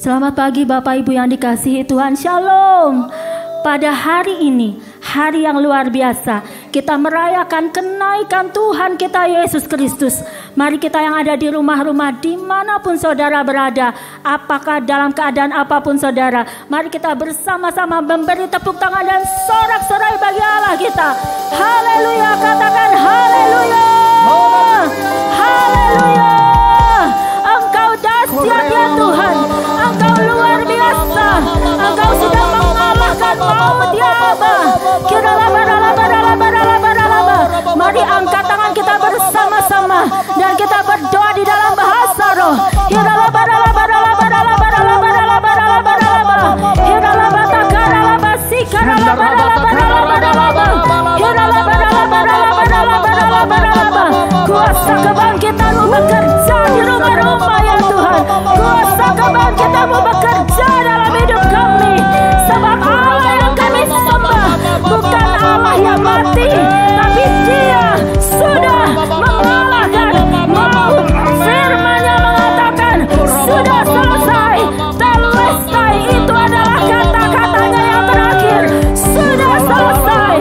Selamat pagi Bapak Ibu yang dikasihi Tuhan, Shalom. Pada hari ini, hari yang luar biasa, kita merayakan kenaikan Tuhan kita Yesus Kristus. Mari kita yang ada di rumah-rumah, dimanapun saudara berada, apakah dalam keadaan apapun saudara, mari kita bersama-sama memberi tepuk tangan dan sorak-sorai bagi Allah kita. Haleluya, katakan haleluya. Haleluya. Engkau dahsyat ya Tuhan, Engkau luar biasa, Engkau sudah mengalahkan maut ya Aba. Mari angkat tangan kita bersama-sama dan kita berdoa di dalam bahasa roh. Kuasa kebangkitan-Mu bekerja di rumah-rumah ya Tuhan. Kuasa kebangkitan-Mu bekerja dalam hidup kami. Sebab Allah yang kami sembah bukan Allah yang mati, tapi Dia sudah mengalahkan maut. Firman-Nya mengatakan sudah selesai. Telestai itu adalah kata-katanya yang terakhir. Sudah selesai.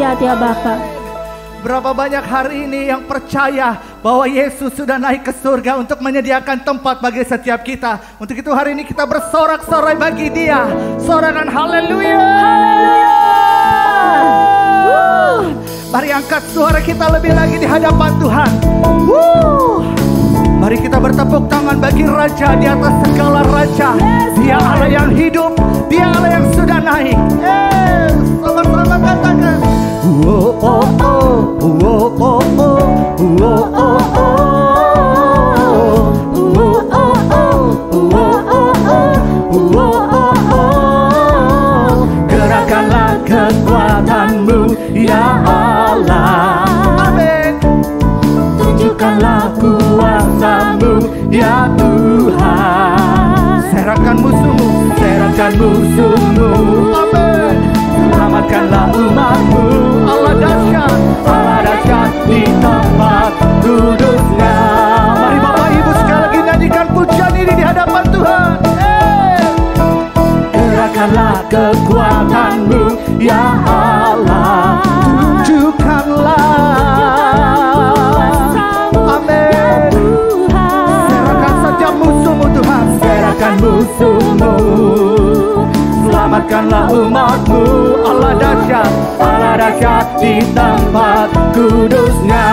mujizat ya Bapa. Berapa banyak hari ini yang percaya bahwa Yesus sudah naik ke surga untuk menyediakan tempat bagi setiap kita. Untuk itu hari ini kita bersorak-sorai bagi Dia. Sorakan haleluya. Mari angkat suara kita lebih lagi di hadapan Tuhan. Mari kita bertepuk tangan bagi Raja di atas segala raja. Dia Allah yang hidup, Dia Allah yang sudah naik. Sama-sama katakan. Gerakkanlah kekuatan-Mu ya Allah. Amin. Tunjukkanlah kuasa-Mu ya Tuhan. Serahkan musuhmu, serahkan musuhmu. Amin. Selamatkanlah umat-Mu. Allah dahsyat, Allah dahsyat di tempat kudus-Nya. Mari Bapak Ibu sekali lagi nyanyikan pujian ini di hadapan Tuhan. Gerakkanlah kekuatan-Mu ya Allah. Tunjukkanlah. Amin. Serahkan setiap musuhmu Tuhan. Serahkan musuhmu. Selamatkanlah umat-Mu. Allah dahsyat, Allah dahsyat di tempat kudus-Nya.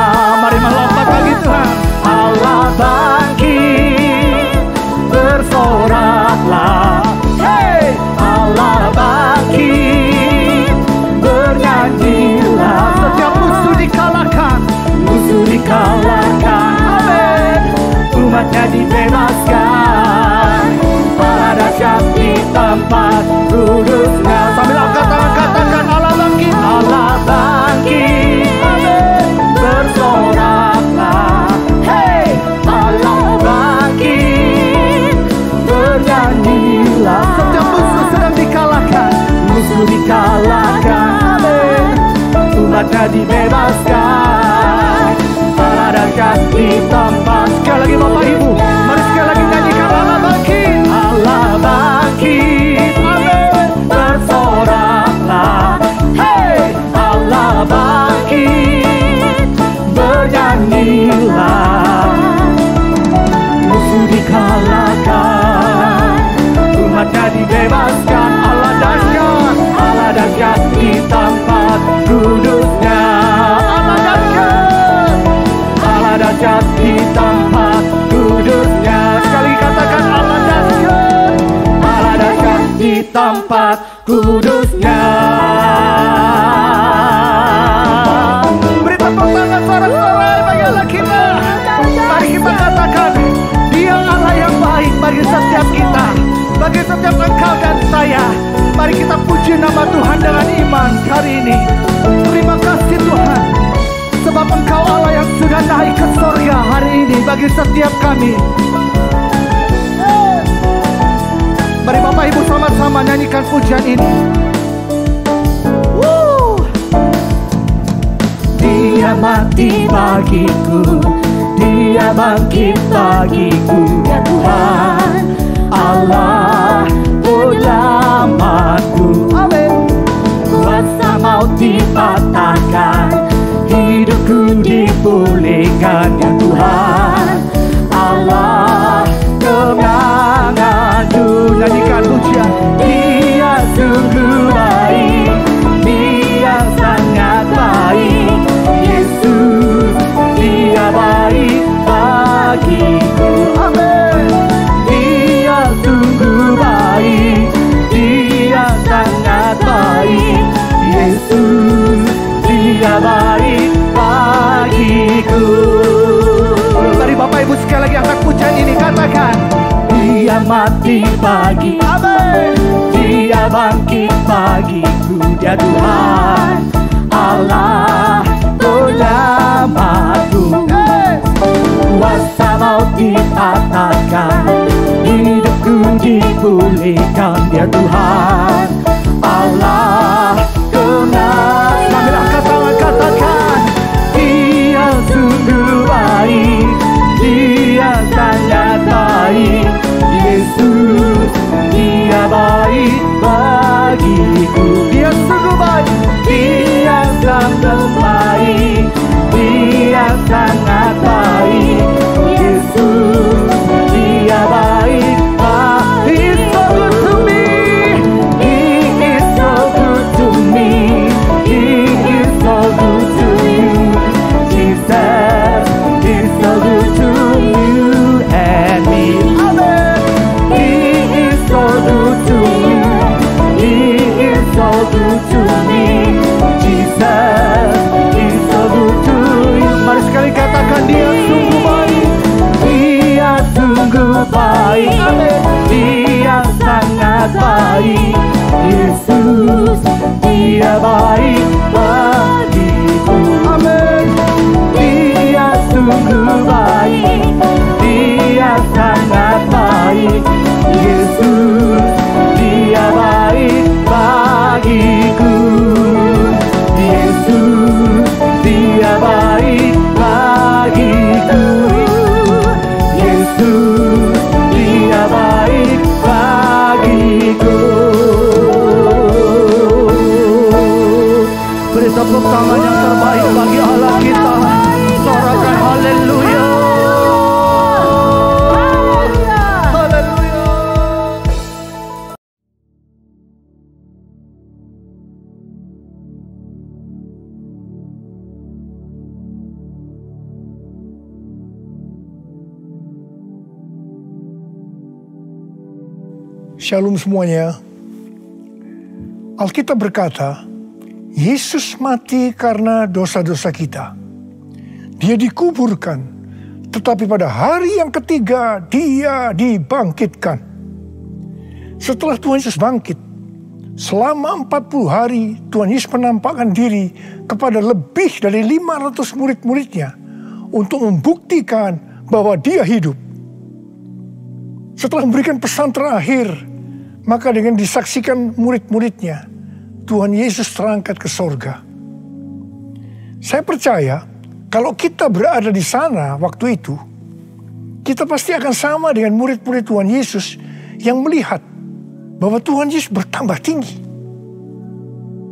mari melompat bagi Tuhan. Allah bangkit, bersoraklah. Hey, Allah bangkit, bernyanyilah. setiap musuh dikalahkan. Musuh dikalahkan. Amin. Umatnya dibebaskan. Allah dahsyat di tempat kudus-Nya. Sambil angkat tangan katakan Allah bangkit. Allah bangkit, bersoraklah. Hey, Allah bangkit, bernyanyilah. setiap musuh sedang dikalahkan. Musuh dikalahkan. Amin. Umatnya dibebaskan. Allah dahsyat di tempat. Sekali lagi Bapak Ibu, mari sekali lagi nyanyikan Allah bangkit. Allah bangkit, Amin. bersoraklah. Hey, Allah bangkit, bernyanyilah. Musuh dikalahkan, umatnya dibebaskan. Allah dahsyat, Allah dahsyat di tempat kudus-Nya. Allah dahsyat. Allah dahsyat di tempat kudus-Nya. Sekali katakan Allah dahsyat. Allah dahsyat di tempat kudus-Nya. Beri tepuk tangan sorak-sorai bagi Allah kita. Mari kita katakan Dia Allah yang baik bagi setiap kita, bagi setiap engkau dan saya. Mari kita puji nama Tuhan dengan iman hari ini. Terima kasih Tuhan, sebab engkau Allah yang sudah naik ke surga hari ini bagi setiap kami. Mari Bapak Ibu sama-sama nyanyikan pujian ini. Dia mati bagiku, Dia bangkit bagiku, ya Tuhan Allah penyelamatku. Amin. Kuasa maut dipatahkan, hidupku dipulihkan, ya Tuhan Allah kemenanganku. Nyanyikan pujian. Dia sungguh baik, Dia sangat baik. Yesus, Dia baik bagiku. Amin. Dia sungguh baik, Dia sangat baik. Yesus, Dia baik bagiku. Mari Bapak Ibu sekali lagi angkat pujian ini, katakan Dia mati bagi, amin. Dia bangkit bagiku, Dia Tuhan Allah penyelamatku. Hey, Kuasa maut dipatahkan, hidupku dipulihkan, Dia Tuhan Allah kemenangan. sambil angkat tangan katakan Dia sungguh baik, Dia sangat baik. Yesus, Dia baik bagiku. Dia sungguh baik. Dia sangat baik bagiku. Amin. Dia sungguh baik, Dia sangat baik. Yesus, Dia baik bagiku. Yesus, Dia baik bagiku. Yesus, Dia baik bagiku. Beri tepuk tangan yang terbaik bagi Allah kita. Sorakan haleluya. Haleluya. Shalom semuanya. Alkitab berkata, Yesus mati karena dosa-dosa kita. Dia dikuburkan, tetapi pada hari yang ketiga Dia dibangkitkan. Setelah Tuhan Yesus bangkit, selama 40 hari Tuhan Yesus menampakkan diri kepada lebih dari 500 murid-muridnya untuk membuktikan bahwa Dia hidup. Setelah memberikan pesan terakhir, maka dengan disaksikan murid-muridnya, Tuhan Yesus terangkat ke sorga. Saya percaya kalau kita berada di sana waktu itu, kita pasti akan sama dengan murid-murid Tuhan Yesus yang melihat bahwa Tuhan Yesus bertambah tinggi.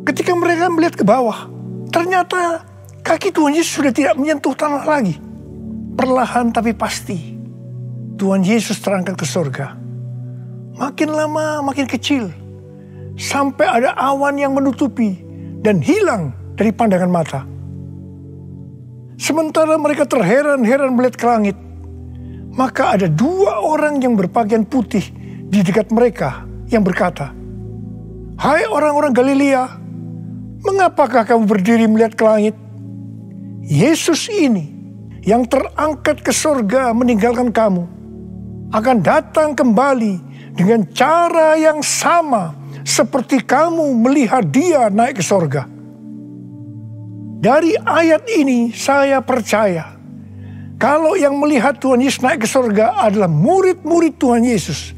Ketika mereka melihat ke bawah, ternyata kaki Tuhan Yesus sudah tidak menyentuh tanah lagi. Perlahan tapi pasti, Tuhan Yesus terangkat ke sorga. Makin lama makin kecil, sampai ada awan yang menutupi dan hilang dari pandangan mata. Sementara mereka terheran-heran melihat ke langit, maka ada 2 orang yang berpakaian putih di dekat mereka yang berkata, "Hai orang-orang Galilea, mengapakah kamu berdiri melihat ke langit? Yesus ini yang terangkat ke sorga meninggalkan kamu, akan datang kembali dengan cara yang sama seperti kamu melihat Dia naik ke sorga." Dari ayat ini saya percaya kalau yang melihat Tuhan Yesus naik ke sorga adalah murid-murid Tuhan Yesus,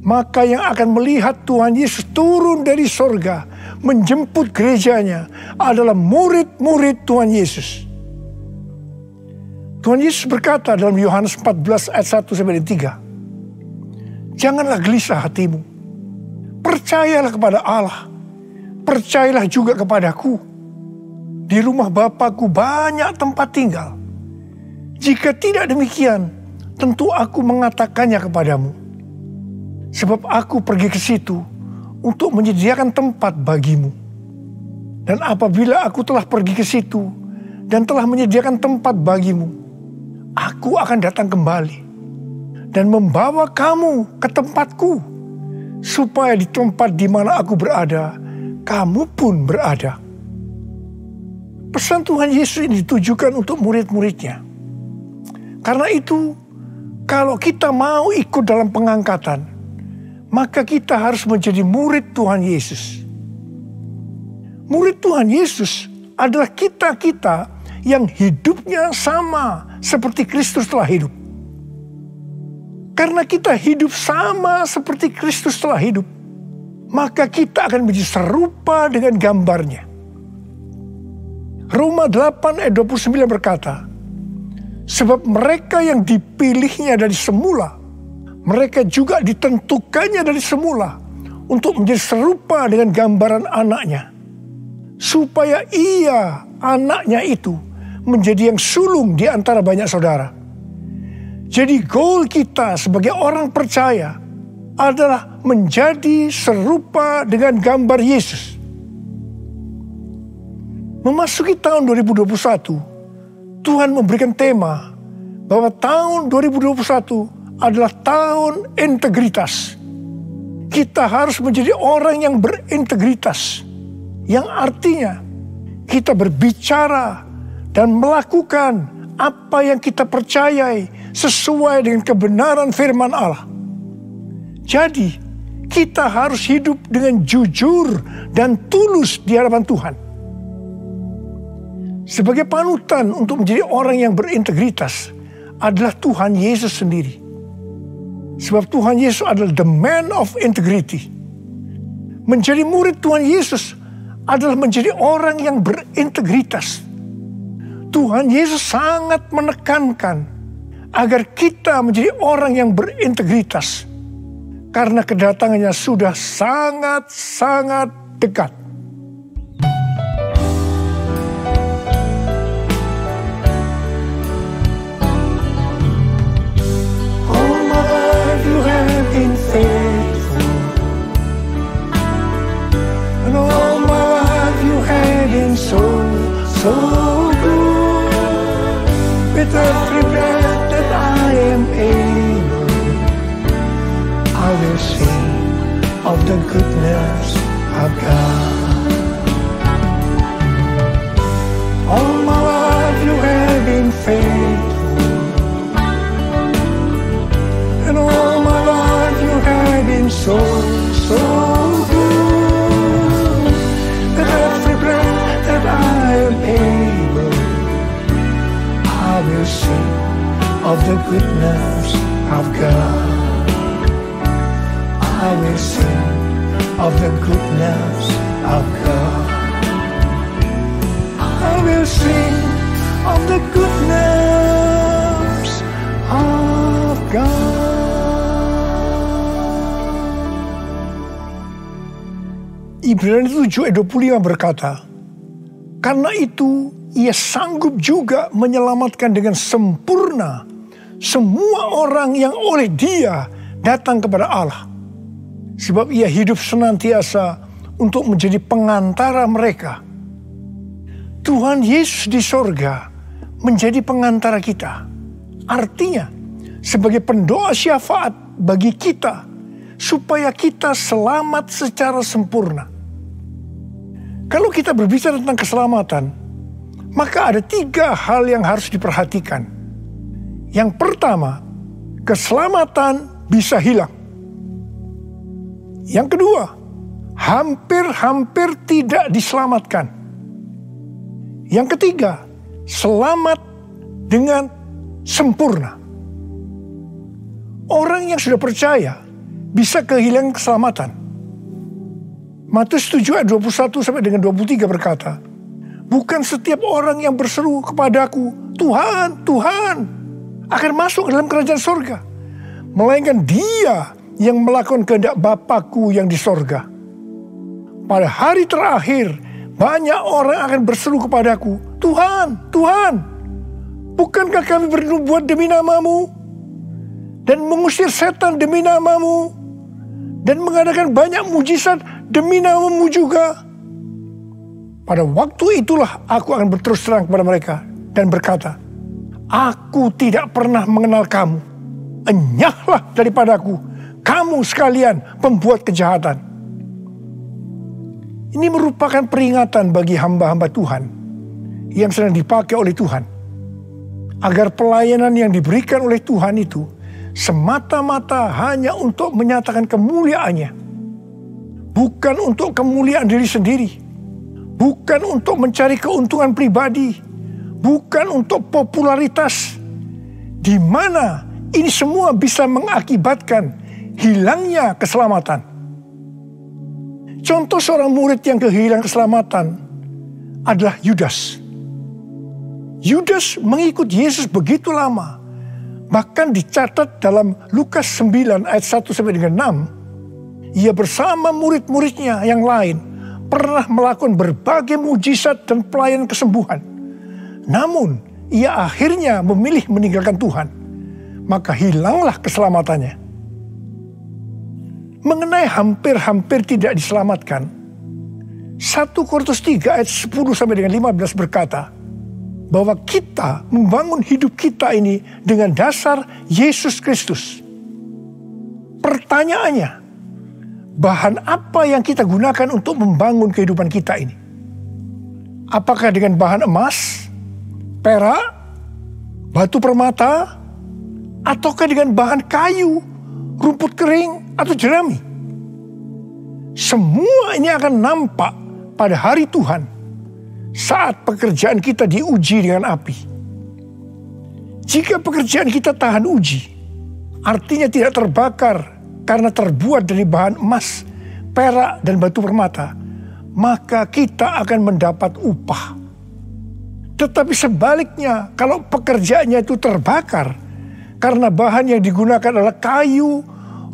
maka yang akan melihat Tuhan Yesus turun dari sorga menjemput gerejanya adalah murid-murid Tuhan Yesus. Tuhan Yesus berkata dalam Yohanes 14 ayat 1-3, "Janganlah gelisah hatimu. Percayalah kepada Allah. Percayalah juga kepadaku. Di rumah Bapa-Ku banyak tempat tinggal. Jika tidak demikian, tentu aku mengatakannya kepadamu. Sebab aku pergi ke situ untuk menyediakan tempat bagimu. Dan apabila aku telah pergi ke situ dan telah menyediakan tempat bagimu, aku akan datang kembali dan membawa kamu ke tempatku, supaya di tempat di mana aku berada, kamu pun berada." Pesan Tuhan Yesus ini ditujukan untuk murid-muridnya. Karena itu, kalau kita mau ikut dalam pengangkatan, maka kita harus menjadi murid Tuhan Yesus. Murid Tuhan Yesus adalah kita-kita yang hidupnya sama seperti Kristus telah hidup. Karena kita hidup sama seperti Kristus telah hidup, maka kita akan menjadi serupa dengan gambarnya. Roma 8 ayat 29 berkata, "Sebab mereka yang dipilihnya dari semula, mereka juga ditentukannya dari semula untuk menjadi serupa dengan gambaran anaknya, supaya ia, anaknya itu, menjadi yang sulung di antara banyak saudara." Jadi goal kita sebagai orang percaya adalah menjadi serupa dengan gambar Yesus. Memasuki tahun 2021, Tuhan memberikan tema bahwa tahun 2021 adalah tahun integritas. Kita harus menjadi orang yang berintegritas, yang artinya kita berbicara dan melakukan apa yang kita percayai sesuai dengan kebenaran firman Allah. Jadi, kita harus hidup dengan jujur dan tulus di hadapan Tuhan. sebagai panutan untuk menjadi orang yang berintegritas adalah Tuhan Yesus sendiri. Sebab Tuhan Yesus adalah the man of integrity. Menjadi murid Tuhan Yesus adalah menjadi orang yang berintegritas. Tuhan Yesus sangat menekankan agar kita menjadi orang yang berintegritas. Karena kedatangannya sudah sangat-sangat dekat. All my life you have been faithful, and all my life you have been so good. With every breath that I am able, I will sing of the goodness of God. All my life you have been faithful, and all my life you have been so good. With every breath that I am able, I will sing of the goodness of God. I will sing of the goodness of God. I will sing of the goodness of God. Ibrani 7 ayat 25 berkata, karena itu Ia sanggup juga menyelamatkan dengan sempurna semua orang yang oleh Dia datang kepada Allah. Sebab Ia hidup senantiasa untuk menjadi pengantara mereka. Tuhan Yesus di sorga menjadi pengantara kita. Artinya, sebagai pendoa syafaat bagi kita, supaya kita selamat secara sempurna. Kalau kita berbicara tentang keselamatan, maka ada 3 hal yang harus diperhatikan. Yang pertama, keselamatan bisa hilang. Yang kedua, hampir-hampir tidak diselamatkan. Yang ketiga, selamat dengan sempurna. Orang yang sudah percaya bisa kehilangan keselamatan. Matius 7 ayat 21 sampai dengan 23 berkata, bukan setiap orang yang berseru kepadaku, Tuhan, Tuhan, akan masuk ke dalam kerajaan sorga, melainkan dia yang melakukan kehendak Bapakku yang di sorga. Pada hari terakhir, banyak orang akan berseru kepadaku, Tuhan, Tuhan, bukankah kami bernubuat demi namamu, dan mengusir setan demi namamu, dan mengadakan banyak mujizat demi namamu juga? Pada waktu itulah aku akan berterus terang kepada mereka dan berkata, aku tidak pernah mengenal kamu. Enyahlah daripadaku, kamu sekalian pembuat kejahatan. Ini merupakan peringatan bagi hamba-hamba Tuhan yang sedang dipakai oleh Tuhan, agar pelayanan yang diberikan oleh Tuhan itu semata-mata hanya untuk menyatakan kemuliaannya, bukan untuk kemuliaan diri sendiri, bukan untuk mencari keuntungan pribadi, bukan untuk popularitas, di mana ini semua bisa mengakibatkan hilangnya keselamatan. Contoh seorang murid yang kehilangan keselamatan adalah Yudas. Yudas mengikut Yesus begitu lama, bahkan dicatat dalam Lukas 9 ayat 1 sampai dengan 6, ia bersama murid-muridnya yang lain pernah melakukan berbagai mujizat dan pelayanan kesembuhan. Namun, ia akhirnya memilih meninggalkan Tuhan. Maka hilanglah keselamatannya. Mengenai hampir-hampir tidak diselamatkan, 1 Korintus 3 ayat 10 sampai dengan 15 berkata, bahwa kita membangun hidup kita ini dengan dasar Yesus Kristus. Pertanyaannya, bahan apa yang kita gunakan untuk membangun kehidupan kita ini? Apakah dengan bahan emas, perak, batu permata, ataukah dengan bahan kayu, rumput kering, atau jerami? Semua ini akan nampak pada hari Tuhan, saat pekerjaan kita diuji dengan api. Jika pekerjaan kita tahan uji, artinya tidak terbakar karena terbuat dari bahan emas, perak, dan batu permata, maka kita akan mendapat upah. Tetapi sebaliknya, kalau pekerjaannya itu terbakar karena bahan yang digunakan adalah kayu,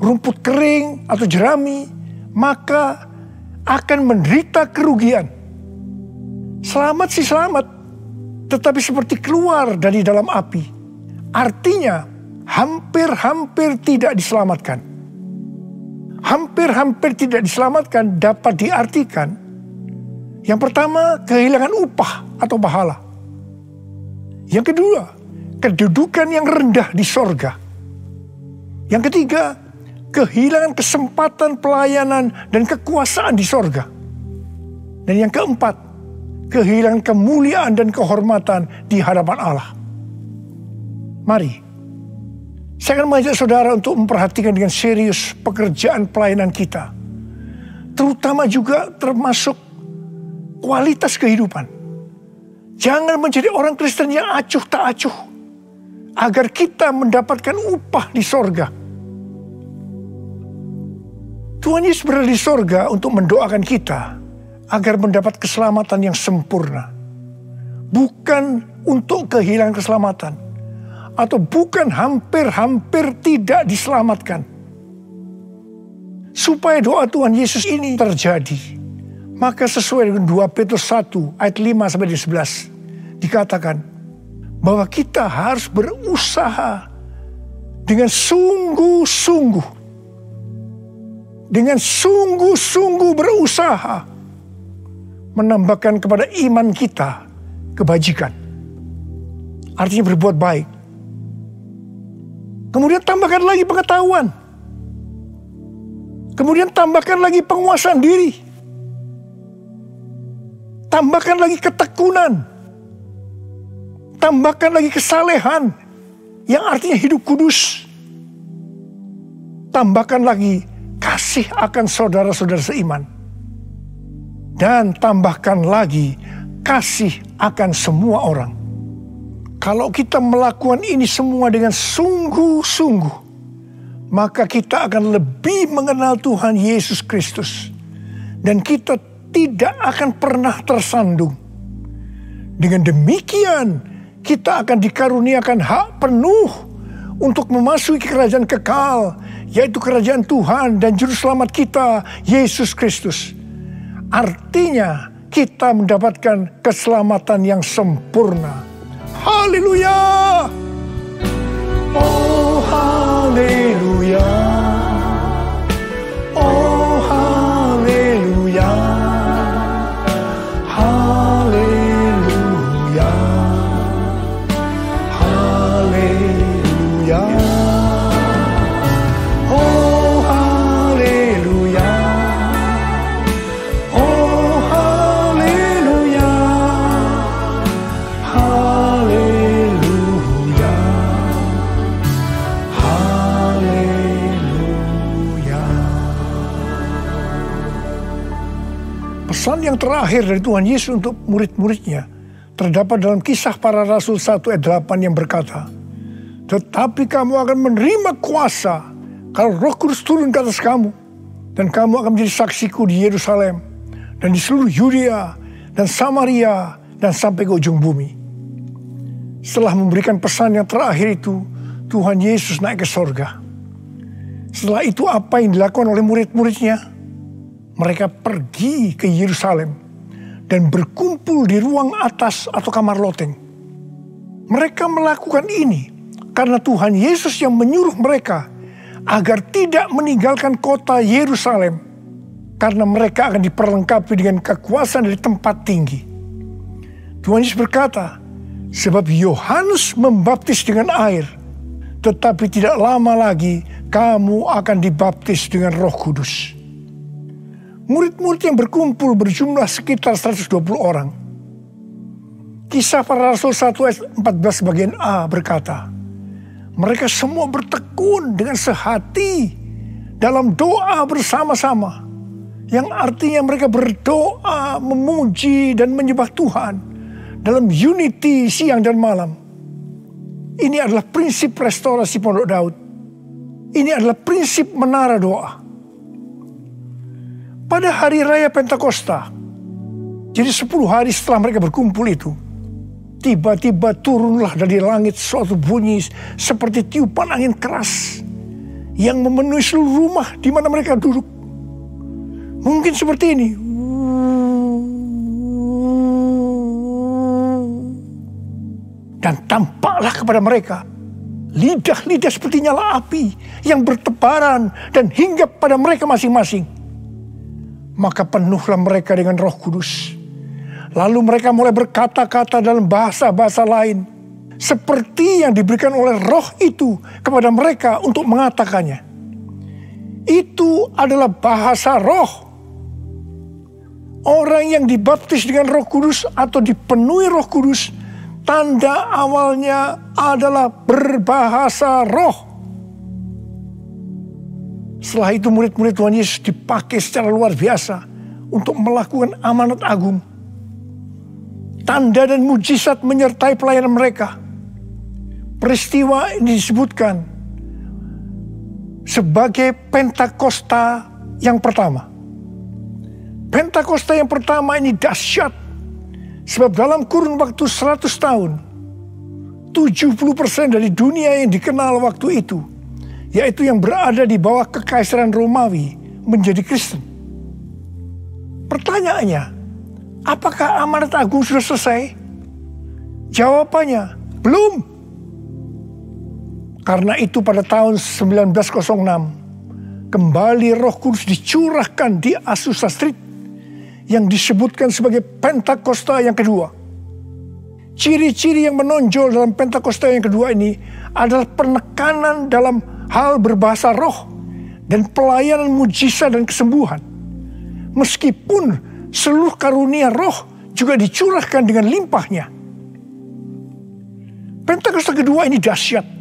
rumput kering, atau jerami, maka akan menderita kerugian. Selamat sih selamat, tetapi seperti keluar dari dalam api. Artinya hampir-hampir tidak diselamatkan. Hampir-hampir tidak diselamatkan dapat diartikan, yang pertama, kehilangan upah atau pahala. Yang kedua, kedudukan yang rendah di sorga. Yang ketiga, kehilangan kesempatan pelayanan dan kekuasaan di sorga. Dan yang keempat, kehilangan kemuliaan dan kehormatan di hadapan Allah. Mari, saya akan mengajak saudara untuk memperhatikan dengan serius pekerjaan pelayanan kita. Terutama juga termasuk kualitas kehidupan. Jangan menjadi orang Kristen yang acuh tak acuh, agar kita mendapatkan upah di sorga. Tuhan Yesus berada di sorga untuk mendoakan kita agar mendapat keselamatan yang sempurna. Bukan untuk kehilangan keselamatan, atau bukan hampir-hampir tidak diselamatkan. Supaya doa Tuhan Yesus ini terjadi, maka sesuai dengan 2 Petrus 1 ayat 5-11 dikatakan bahwa kita harus berusaha dengan sungguh-sungguh. Dengan sungguh-sungguh berusaha menambahkan kepada iman kita kebajikan. Artinya berbuat baik. Kemudian tambahkan lagi pengetahuan. Kemudian tambahkan lagi penguasaan diri. Tambahkan lagi ketekunan. Tambahkan lagi kesalehan, yang artinya hidup kudus. Tambahkan lagi kasih akan saudara-saudara seiman. Dan tambahkan lagi kasih akan semua orang. Kalau kita melakukan ini semua dengan sungguh-sungguh, maka kita akan lebih mengenal Tuhan Yesus Kristus. Dan kita tidak akan pernah tersandung. Dengan demikian, kita akan dikaruniakan hak penuh untuk memasuki kerajaan kekal, yaitu kerajaan Tuhan dan Juru Selamat kita, Yesus Kristus. Artinya, kita mendapatkan keselamatan yang sempurna. Haleluya! Oh, haleluya! Oh, haleluya! Haleluya! Haleluya! Oh, haleluya! Oh, haleluya! Haleluya! Haleluya! Pesan yang terakhir dari Tuhan Yesus untuk murid-muridnya terdapat dalam Kisah Para Rasul 1 ayat 8 yang berkata, "Tetapi kamu akan menerima kuasa kalau Roh Kudus turun ke atas kamu, dan kamu akan menjadi saksiku di Yerusalem dan di seluruh Yudea dan Samaria dan sampai ke ujung bumi." Setelah memberikan pesan yang terakhir itu, Tuhan Yesus naik ke sorga. Setelah itu apa yang dilakukan oleh murid-muridnya? Mereka pergi ke Yerusalem dan berkumpul di ruang atas atau kamar loteng. Mereka melakukan ini karena Tuhan Yesus yang menyuruh mereka agar tidak meninggalkan kota Yerusalem, karena mereka akan diperlengkapi dengan kekuasaan dari tempat tinggi. Tuhan Yesus berkata, "Sebab Yohanes membaptis dengan air, tetapi tidak lama lagi kamu akan dibaptis dengan Roh Kudus." Murid-murid yang berkumpul berjumlah sekitar 120 orang. Kisah Para Rasul 1 ayat 14 bagian A berkata, mereka semua bertekun dengan sehati dalam doa bersama-sama. Yang artinya mereka berdoa, memuji dan menyembah Tuhan dalam unity siang dan malam. Ini adalah prinsip restorasi Pondok Daud. Ini adalah prinsip menara doa. Pada hari raya Pentakosta, jadi 10 hari setelah mereka berkumpul itu, tiba-tiba turunlah dari langit suatu bunyi seperti tiupan angin keras yang memenuhi seluruh rumah di mana mereka duduk. Mungkin seperti ini. Dan tampaklah kepada mereka lidah-lidah seperti nyala api yang bertebaran dan hinggap pada mereka masing-masing. Maka penuhlah mereka dengan Roh Kudus. Lalu mereka mulai berkata-kata dalam bahasa-bahasa lain, seperti yang diberikan oleh Roh itu kepada mereka untuk mengatakannya. Itu adalah bahasa Roh. Orang yang dibaptis dengan Roh Kudus atau dipenuhi Roh Kudus, tanda awalnya adalah berbahasa roh. Setelah itu murid-murid Tuhan Yesus dipakai secara luar biasa untuk melakukan amanat agung. Tanda dan mujizat menyertai pelayanan mereka. Peristiwa ini disebutkan sebagai Pentakosta yang pertama. Pentakosta yang pertama ini dahsyat. Sebab dalam kurun waktu 100 tahun, 70% dari dunia yang dikenal waktu itu, yaitu yang berada di bawah kekaisaran Romawi, menjadi Kristen. Pertanyaannya, apakah amanat agung sudah selesai? Jawabannya, belum. Karena itu pada tahun 1906, kembali Roh Kudus dicurahkan di Azusa Street, yang disebutkan sebagai Pentakosta yang kedua. Ciri-ciri yang menonjol dalam Pentakosta yang kedua ini adalah penekanan dalam hal berbahasa roh dan pelayanan mujizat dan kesembuhan. Meskipun seluruh karunia roh juga dicurahkan dengan limpahnya. Pentakosta kedua ini dahsyat.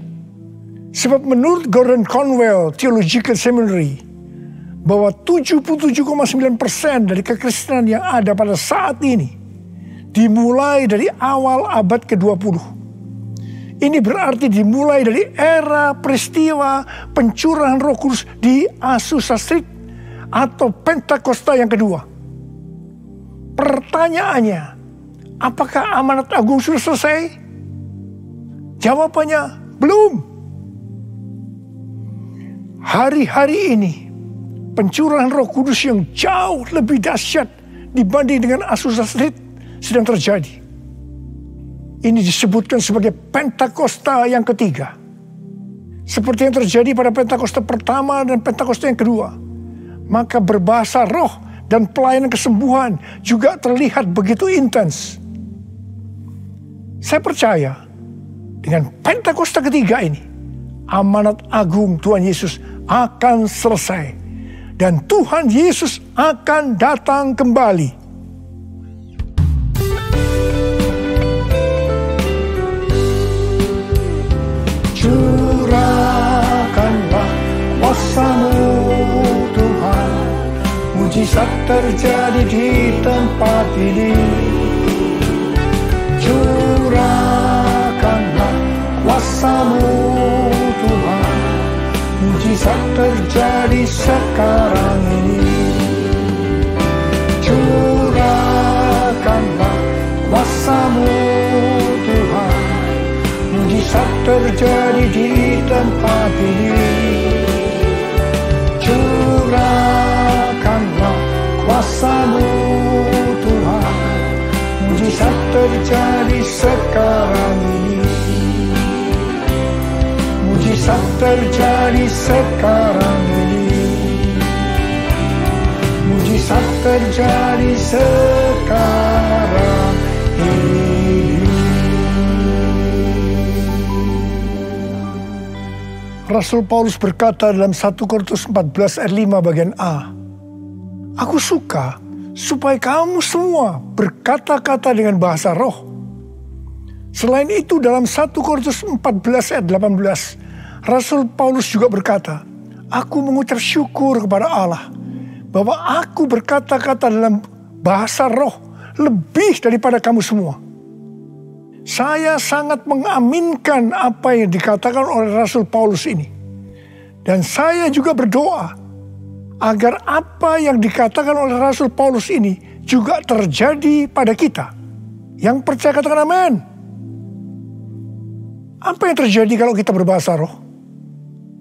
Sebab menurut Gordon Conwell Theological Seminary, bahwa 77,9% dari kekristenan yang ada pada saat ini dimulai dari awal abad ke-20. Ini berarti dimulai dari era peristiwa pencurahan Roh Kudus di Azusa Street atau Pentakosta yang kedua. Pertanyaannya, apakah amanat agung sudah selesai? Jawabannya, belum. Hari-hari ini pencurahan Roh Kudus yang jauh lebih dahsyat dibanding dengan Azusa Street sedang terjadi. Ini disebutkan sebagai Pentakosta yang ketiga. Seperti yang terjadi pada Pentakosta pertama dan Pentakosta yang kedua. Maka berbahasa roh dan pelayanan kesembuhan juga terlihat begitu intens. Saya percaya dengan Pentakosta ketiga ini, amanat agung Tuhan Yesus akan selesai. Dan Tuhan Yesus akan datang kembali. Curahkanlah kuasa-Mu Tuhan, mujizat terjadi di tempat ini. Curahkanlah kuasa-Mu Tuhan, mujizat terjadi sekarang ini. Curahkanlah kuasa-Mu Tuhan, mujizat terjadi di tempat ini. Curahkanlah kuasa-Mu Tuhan, mujizat terjadi sekarang ini. Mujizat terjadi sekarang ini. Mujizat terjadi sekarang ini. Rasul Paulus berkata dalam 1 Korintus 14 ayat 5 bagian A, "Aku suka supaya kamu semua berkata-kata dengan bahasa roh." Selain itu dalam 1 Korintus 14 ayat 18, Rasul Paulus juga berkata, "Aku mengucap syukur kepada Allah bahwa aku berkata-kata dalam bahasa roh lebih daripada kamu semua. Saya sangat mengaminkan apa yang dikatakan oleh Rasul Paulus ini. Dan saya juga berdoa agar apa yang dikatakan oleh Rasul Paulus ini juga terjadi pada kita. Yang percaya katakan amin. Apa yang terjadi kalau kita berbahasa roh?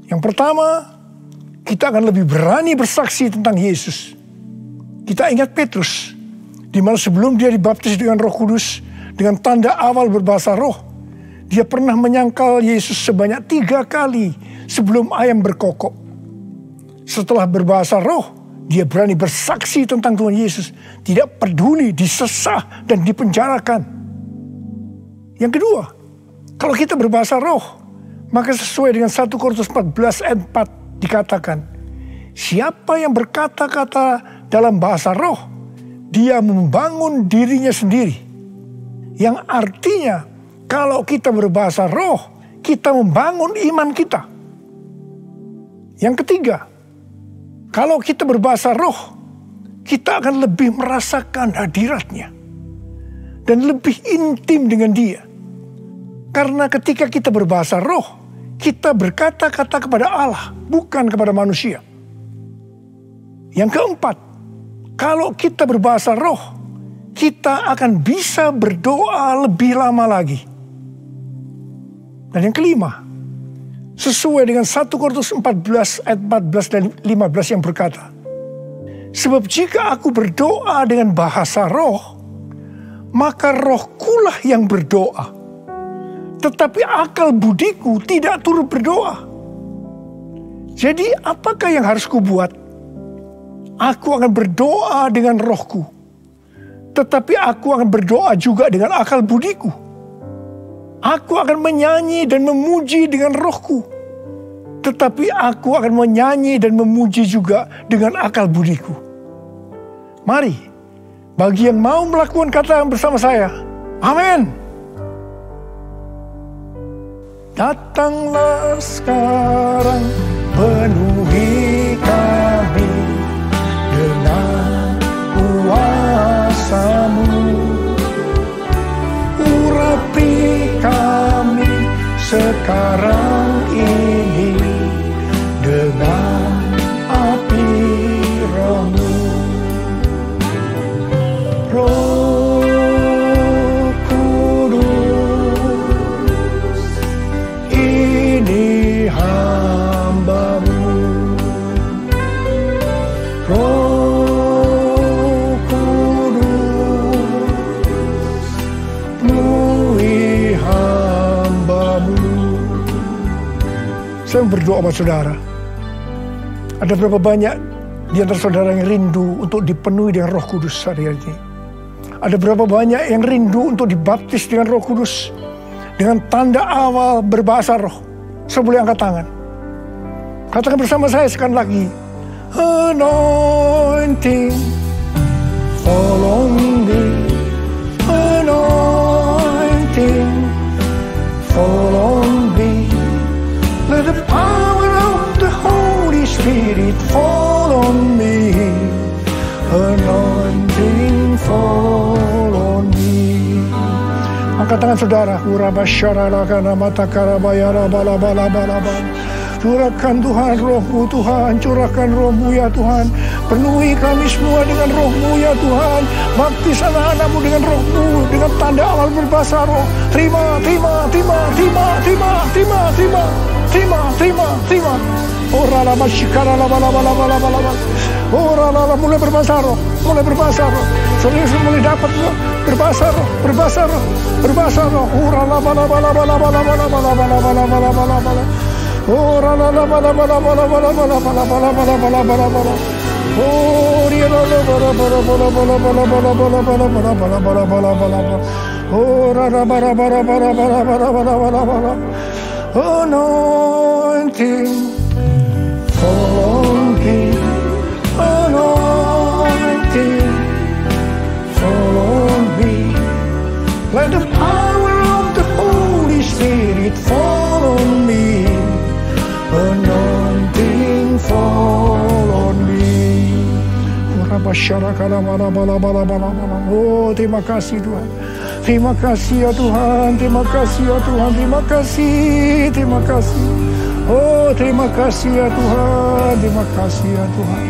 Yang pertama, kita akan lebih berani bersaksi tentang Yesus. Kita ingat Petrus, di mana sebelum dia dibaptis dengan Roh Kudus, dengan tanda awal berbahasa roh, dia pernah menyangkal Yesus sebanyak 3 kali sebelum ayam berkokok. Setelah berbahasa roh, dia berani bersaksi tentang Tuhan Yesus, tidak peduli disesah dan dipenjarakan. Yang kedua, kalau kita berbahasa roh, maka sesuai dengan 1 Korintus 14 ayat 4 dikatakan, siapa yang berkata-kata dalam bahasa roh, dia membangun dirinya sendiri. Yang artinya, kalau kita berbahasa roh, kita membangun iman kita. Yang ketiga, kalau kita berbahasa roh, kita akan lebih merasakan hadiratnya. Dan lebih intim dengan dia. Karena ketika kita berbahasa roh, kita berkata-kata kepada Allah, bukan kepada manusia. Yang keempat, kalau kita berbahasa roh, kita akan bisa berdoa lebih lama lagi. Dan yang kelima, sesuai dengan 1 Korintus 14 ayat 14 dan 15 yang berkata, sebab jika aku berdoa dengan bahasa roh, maka rohkulah yang berdoa. Tetapi akal budiku tidak turut berdoa. Jadi apakah yang harus kubuat? Aku akan berdoa dengan rohku. Tetapi aku akan berdoa juga dengan akal budiku. Aku akan menyanyi dan memuji dengan rohku. Tetapi aku akan menyanyi dan memuji juga dengan akal budiku. Mari, bagi yang mau melakukan kata bersama saya, amin. Datanglah sekarang, penuhi kami dengan kuasa-Mu. Urapi kami sekarang ini dengan api Roh-Mu. Roh Kudus, ini hamba-Mu. Roh Kudus, penuhi hamba-Mu. Saya berdoa buat saudara. Ada berapa banyak di antara saudara yang rindu untuk dipenuhi dengan Roh Kudus hari ini? Ada berapa banyak yang rindu untuk dibaptis dengan Roh Kudus, dengan tanda awal berbahasa roh? Saya boleh angkat tangan. Katakan bersama saya sekali lagi. Anointing, fall on me. Anointing, fall on me. Let the power of the Holy Spirit fall on me. Anointing, fall on me. Angkat tangan saudara. Urabasyaralakana matakarabayara balabalabala. Curahkan Tuhan Roh-Mu Tuhan, curahkan Roh-Mu ya Tuhan. Penuhi kami semua dengan Roh-Mu ya Tuhan. Baptis anak-anak-Mu dengan Roh-Mu, dengan tanda awal berbahasa roh. Terima. Ora la masyikara la bala. Ora la mulai berbahasa roh. Serius mulai dapat berbahasa roh. Ora la bala. Ora la bala. Oh dia la bala. Ora la bala. Anointing, fall on me. Anointing, fall on me. Let the power of the Holy Spirit fall on me. Anointing, fall on me. Oh, terima kasih Tuhan. Terima kasih ya Tuhan. Terima kasih ya Tuhan. Terima kasih. Terima kasih. Oh, terima kasih ya Tuhan. Terima kasih ya Tuhan.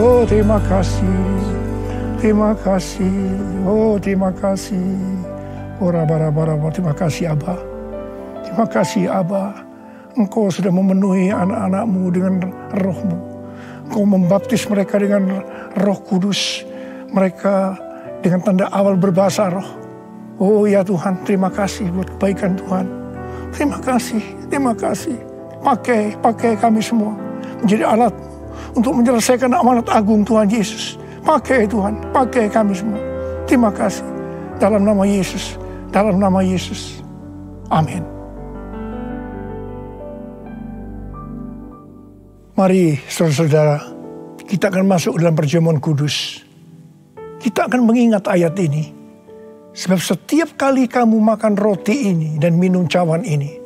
Oh, terima kasih. Terima kasih. Oh, terima kasih. Oh, terima kasih Abba. Terima kasih Abba. Engkau sudah memenuhi anak-anak-Mu dengan roh-Mu. Engkau membaptis mereka dengan Roh Kudus. Mereka dengan tanda awal berbahasa roh. Oh ya Tuhan, terima kasih buat kebaikan Tuhan. Terima kasih, terima kasih. Pakai kami semua menjadi alat untuk menyelesaikan amanat agung Tuhan Yesus. Pakai Tuhan, pakai kami semua. Terima kasih. Dalam nama Yesus, dalam nama Yesus. Amin. Mari saudara-saudara, kita akan masuk dalam perjamuan kudus. Kita akan mengingat ayat ini. Sebab setiap kali kamu makan roti ini dan minum cawan ini,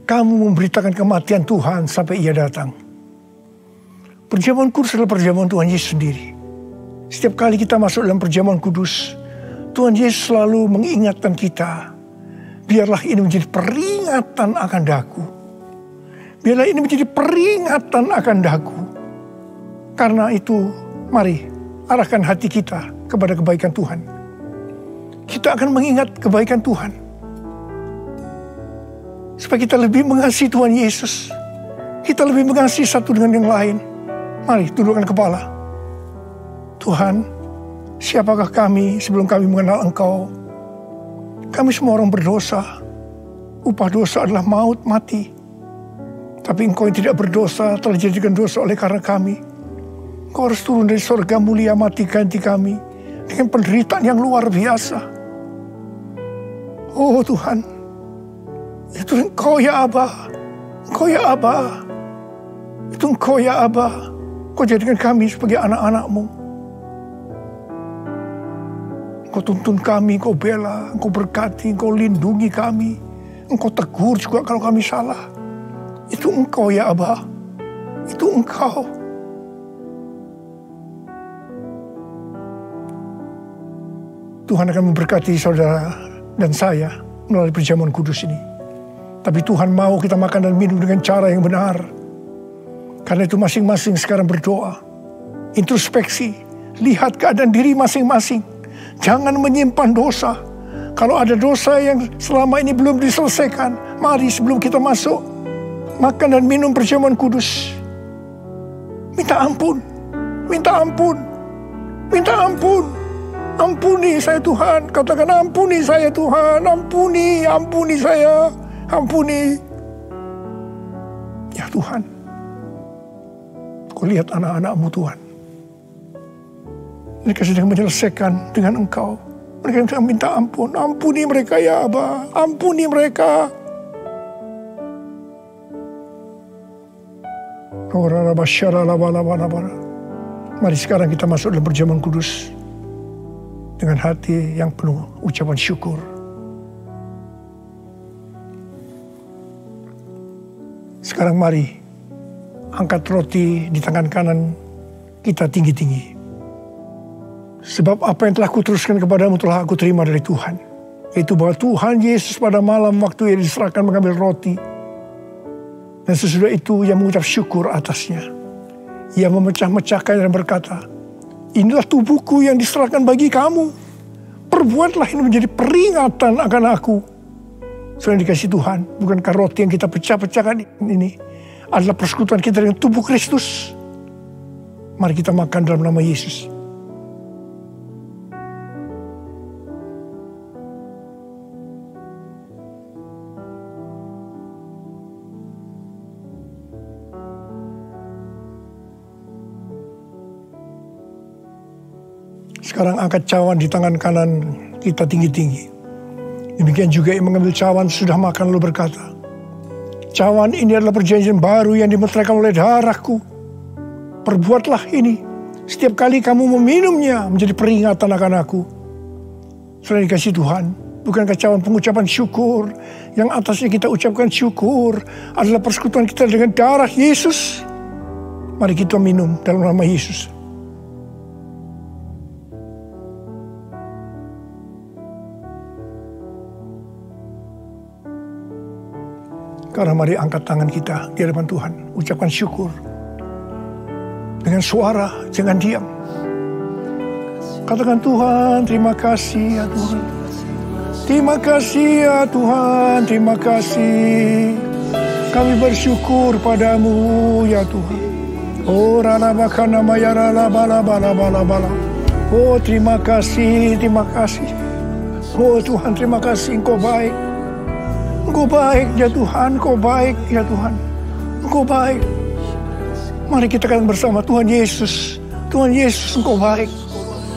kamu memberitakan kematian Tuhan sampai Ia datang. Perjamuan kudus adalah perjamuan Tuhan Yesus sendiri. Setiap kali kita masuk dalam perjamuan kudus, Tuhan Yesus selalu mengingatkan kita, biarlah ini menjadi peringatan akan daku. Biarlah ini menjadi peringatan akan daku. Karena itu, mari arahkan hati kita kepada kebaikan Tuhan. Kita akan mengingat kebaikan Tuhan. Supaya kita lebih mengasihi Tuhan Yesus. Kita lebih mengasihi satu dengan yang lain. Mari tundukkan kepala. Tuhan, siapakah kami sebelum kami mengenal Engkau? Kami semua orang berdosa. Upah dosa adalah maut, mati. Tapi Engkau yang tidak berdosa telah dijadikan dosa oleh karena kami. Engkau harus turun dari surga mulia, mati ganti kami dengan penderitaan yang luar biasa. Oh Tuhan, itu Engkau ya Abba. Engkau ya Abba. Itu Engkau ya Abba. Engkau jadikan kami sebagai anak-anak-Mu. Engkau tuntun kami, Engkau bela, Engkau berkati, Engkau lindungi kami. Engkau tegur juga kalau kami salah. Itu Engkau ya Abba. Itu Engkau. Tuhan akan memberkati saudara dan saya melalui perjamuan kudus ini. Tapi Tuhan mau kita makan dan minum dengan cara yang benar. Karena itu masing-masing sekarang berdoa. Introspeksi. Lihat keadaan diri masing-masing. Jangan menyimpan dosa. Kalau ada dosa yang selama ini belum diselesaikan, mari sebelum kita masuk makan dan minum perjamuan kudus, minta ampun, minta ampun, minta ampun. Ampuni saya Tuhan, katakan ampuni saya Tuhan, ampuni saya, ampuni. Ya Tuhan, Kau lihat anak-anak-Mu Tuhan. Mereka sedang menyelesaikan dengan Engkau. Mereka sedang minta ampun, ampuni mereka ya Abba, ampuni mereka. Mari sekarang kita masuk dalam perjamuan kudus dengan hati yang penuh ucapan syukur. Sekarang mari angkat roti di tangan kanan kita tinggi-tinggi. Sebab apa yang telah kuteruskan kepadamu telah aku terima dari Tuhan. Yaitu bahwa Tuhan Yesus pada malam waktu Ia diserahkan mengambil roti. Dan sesudah itu Ia mengucap syukur atasnya. Ia memecah-mecahkan dan berkata, inilah tubuhku yang diserahkan bagi kamu. Perbuatlah ini menjadi peringatan akan aku. Saudara dikasih Tuhan, bukankah roti yang kita pecah-pecahkan ini adalah persekutuan kita dengan tubuh Kristus? Mari kita makan dalam nama Yesus. Sekarang angkat cawan di tangan kanan kita tinggi-tinggi. Demikian juga yang mengambil cawan sudah makan lalu berkata, cawan ini adalah perjanjian baru yang dimeteraikan oleh darahku. Perbuatlah ini setiap kali kamu meminumnya menjadi peringatan akan aku. Saudara dikasih Tuhan, bukankah cawan pengucapan syukur yang atasnya kita ucapkan syukur adalah persekutuan kita dengan darah Yesus? Mari kita minum dalam nama Yesus. Karena mari angkat tangan kita di hadapan Tuhan. Ucapkan syukur. Dengan suara, jangan diam. Katakan, Tuhan, terima kasih ya Tuhan. Terima kasih ya Tuhan, terima kasih. Kami bersyukur padamu ya Tuhan. Oh, rana bakana maya rala bala bala bala bala. Oh, terima kasih, terima kasih. Oh Tuhan, terima kasih, Engkau baik. Engkau baik ya Tuhan, Engkau baik ya Tuhan. Engkau baik. Mari kita katakan bersama, Tuhan Yesus. Tuhan Yesus, Engkau baik.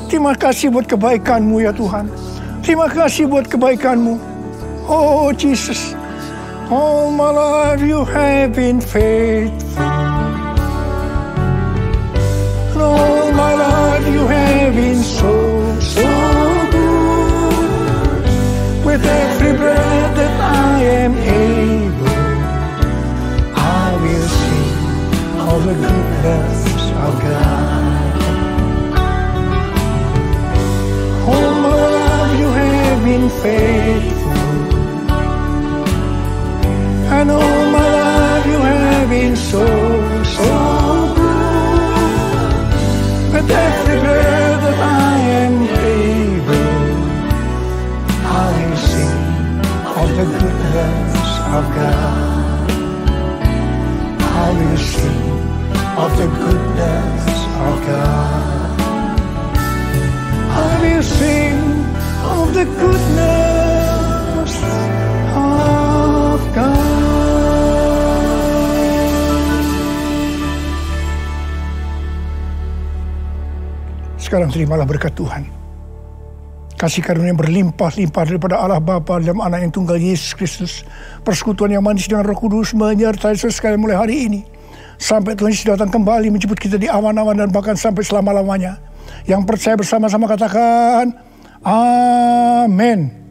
Terima kasih buat kebaikan-Mu ya Tuhan. Terima kasih buat kebaikan-Mu. Oh Jesus. All my life you have been faithful. All my life you have been so good. With every breath that I am able, I will sing of the goodness of God. All my life you have been faithful. And all my life you have been so good. With every breath that I am able, I will sing of the goodness of God. I will sing of the goodness of God. I will sing of the goodness of God. Sekarang terimalah berkat Tuhan. Kasih karunia yang berlimpah-limpah daripada Allah Bapa dalam Anak yang tunggal Yesus Kristus. Persekutuan yang manis dengan Roh Kudus menyertai saudara sekalian mulai hari ini. Sampai Tuhan Yesus datang kembali menjemput kita di awan-awan dan bahkan sampai selama-lamanya. Yang percaya bersama-sama katakan, Amin.